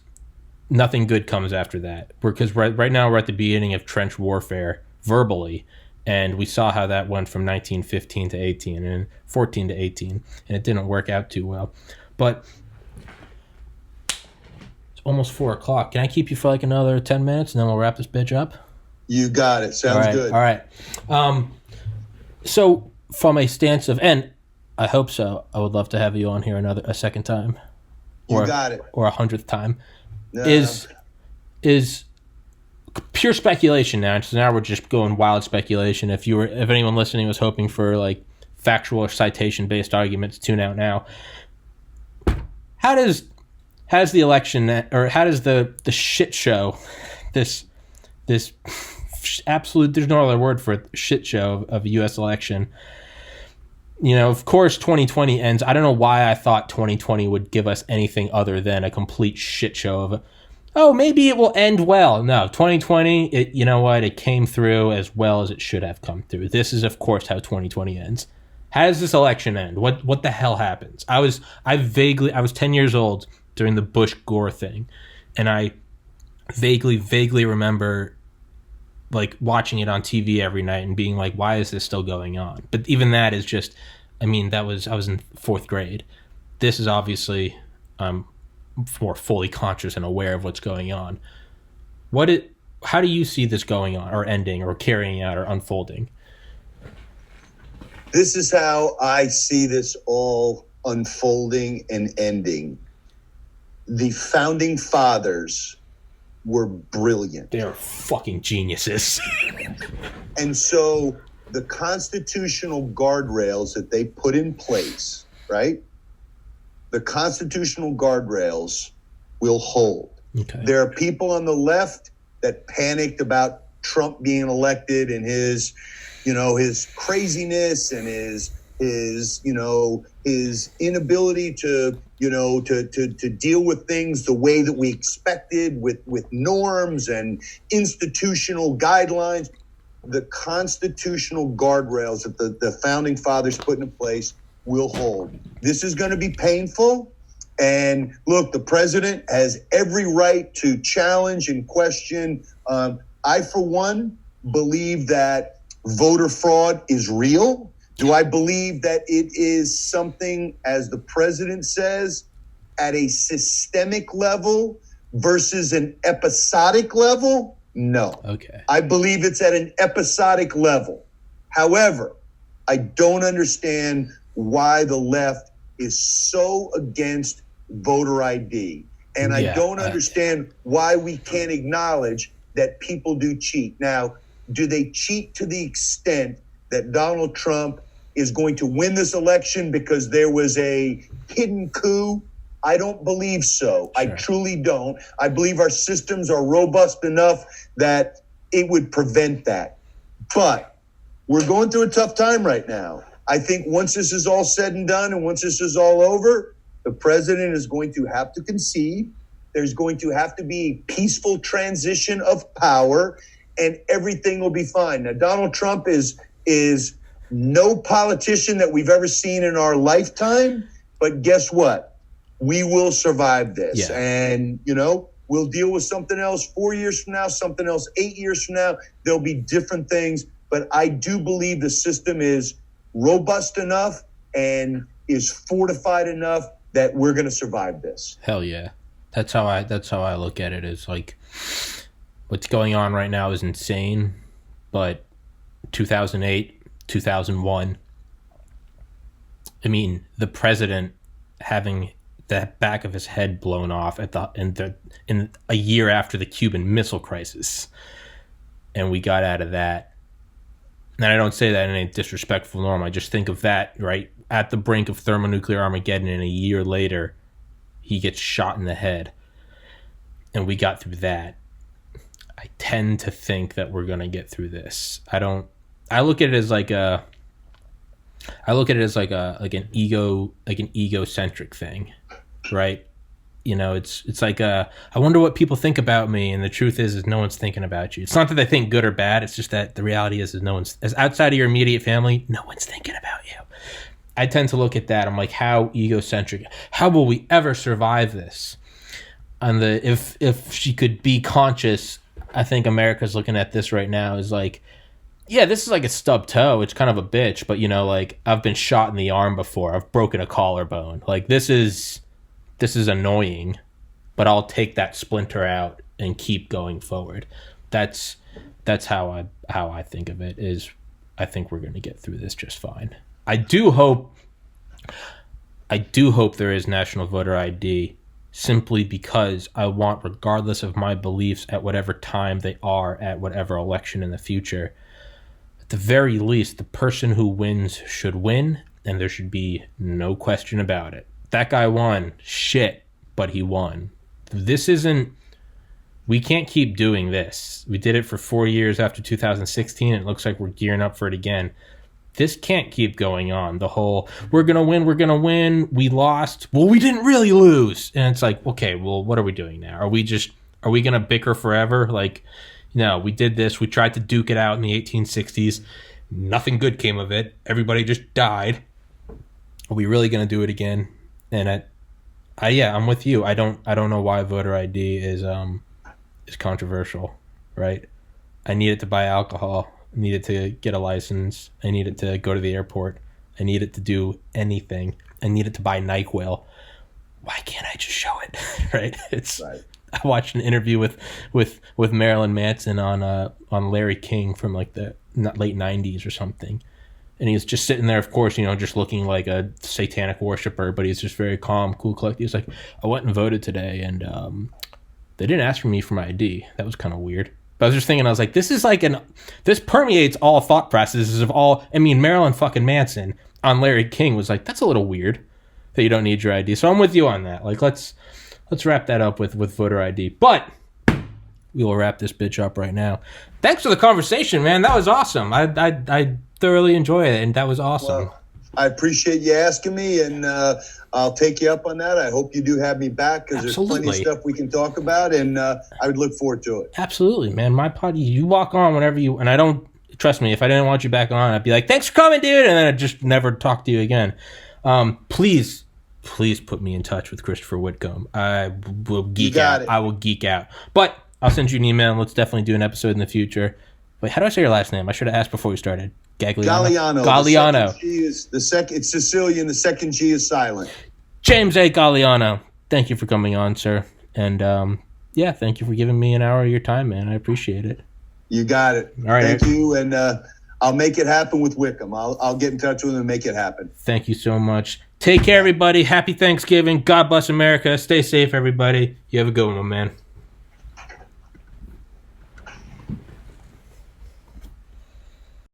nothing good comes after that. Because right now we're at the beginning of trench warfare verbally, and we saw how that went from 1915 to 18 and 14 to 18, and it didn't work out too well. But it's almost 4 o'clock. Can I keep you for like another 10 minutes, and then we'll wrap this bitch up? You got it. Sounds good. All right. So from a stance of, and I hope so, I would love to have you on here a second time. You got it. Or 100th time. No. Is is pure speculation now. So now we're just going wild speculation. If anyone listening was hoping for like factual or citation based arguments, tune out now. How does the election, or how does the shit show, this absolute, there's no other word for it, shit show of a U.S. election? You know, of course, 2020 ends. I don't know why I thought 2020 would give us anything other than a complete shit show of, oh, maybe it will end well. No, 2020, you know what? It came through as well as it should have come through. This is, of course, how 2020 ends. How does this election end? What the hell happens? I was 10 years old during the Bush-Gore thing, and I vaguely remember like watching it on TV every night and being like, why is this still going on? But even that is just, I mean, I was in 4th grade. This is obviously, I'm more fully conscious and aware of what's going on. How do you see this going on, or ending, or carrying out, or unfolding? This is how I see this all unfolding and ending. The founding fathers were brilliant. They're fucking geniuses. And so the constitutional guardrails that they put in place, right? The constitutional guardrails will hold. Okay. There are people on the left that panicked about Trump being elected and his craziness and his inability to deal with things the way that we expected with norms and institutional guidelines. The constitutional guardrails that the founding fathers put in place will hold. This is going to be painful. And look, the president has every right to challenge and question. I, for one, believe that voter fraud is real. Do I believe that it is something, as the president says, at a systemic level versus an episodic level? No. Okay. I believe it's at an episodic level. However, I don't understand why the left is so against voter ID. And I don't understand why we can't acknowledge that people do cheat. Now, do they cheat to the extent that Donald Trump is going to win this election because there was a hidden coup? I don't believe so. Sure. I truly don't. I believe our systems are robust enough that it would prevent that. But we're going through a tough time right now. I think once this is all said and done and once this is all over, the president is going to have to concede. There's going to have to be a peaceful transition of power, and everything will be fine. Now, Donald Trump is no politician that we've ever seen in our lifetime, but guess what? We will survive this. Yeah. And, we'll deal with something else 4 years from now, something else 8 years from now. There'll be different things, but I do believe the system is robust enough and is fortified enough that we're going to survive this. Hell yeah. That's how I look at it. Is like, what's going on right now is insane, but 2008, 2001, I mean, the president having the back of his head blown off in a year after the Cuban Missile Crisis, and we got out of that. And I don't say that in a disrespectful norm. I just think of that, right? At the brink of thermonuclear Armageddon, and a year later, he gets shot in the head. And we got through that. I tend to think that we're going to get through this. I look at it as like an egocentric thing, right? It's like I wonder what people think about me, and the truth is no one's thinking about you. It's not that they think good or bad. It's just that the reality is no one's, as outside of your immediate family, no one's thinking about you. I tend to look at that. I'm like, how egocentric? How will we ever survive this? And if she could be conscious, I think America's looking at this right now is like, yeah, this is like a stubbed toe. It's kind of a bitch, but like I've been shot in the arm before. I've broken a collarbone. Like this is annoying, but I'll take that splinter out and keep going forward. That's how I think of it. Is I think we're going to get through this just fine. I do hope there is national voter ID, simply because I want, regardless of my beliefs at whatever time they are at whatever election in the future, at the very least, the person who wins should win, and there should be no question about it. That guy won. Shit, but he won. We can't keep doing this. We did it for 4 years after 2016, and it looks like we're gearing up for it again. This can't keep going on. The whole, we're going to win, we lost. Well, we didn't really lose. And it's like, okay, well, what are we doing now? Are we going to bicker forever? Like, no, we did this. We tried to duke it out in the 1860s. Nothing good came of it. Everybody just died. Are we really going to do it again? And I'm with you. I don't know why voter ID is controversial, right? I need it to buy alcohol. I need it to get a license. I need it to go to the airport. I need it to do anything. I need it to buy NyQuil. Why can't I just show it? Right? Right. I watched an interview with Marilyn Manson on Larry King from like the late 90s or something. And he was just sitting there, of course, just looking like a satanic worshiper, but he's just very calm, cool, collected. He's like, I went and voted today, and they didn't ask me for my ID. That was kind of weird. But I was just thinking, I was like, this permeates all thought processes of all. I mean, Marilyn fucking Manson on Larry King was like, that's a little weird that you don't need your ID. So I'm with you on that. Like, let's wrap that up with voter ID. But we will wrap this bitch up right now. Thanks for the conversation, man. That was awesome. I thoroughly enjoyed it, and that was awesome. Well, I appreciate you asking me, and I'll take you up on that. I hope you do have me back, because there's plenty of stuff we can talk about, and I would look forward to it. Absolutely, man. My party, you walk on whenever you, and I don't, trust me, if I didn't want you back on, I'd be like, thanks for coming, dude, and then I'd just never talk to you again. Please put me in touch with Christopher Whitcomb. I will geek out. I will geek out. But I'll send you an email, and let's definitely do an episode in the future. Wait, how do I say your last name? I should have asked before we started. Gagliano. It's Sicilian. The second G is silent. James A. Gagliano. Thank you for coming on, sir. And thank you for giving me an hour of your time, man. I appreciate it. You got it. All right. Thank you. And I'll make it happen with Wickham. I'll get in touch with him and make it happen. Thank you so much. Take care, everybody. Happy Thanksgiving. God bless America. Stay safe, everybody. You have a good one, my man.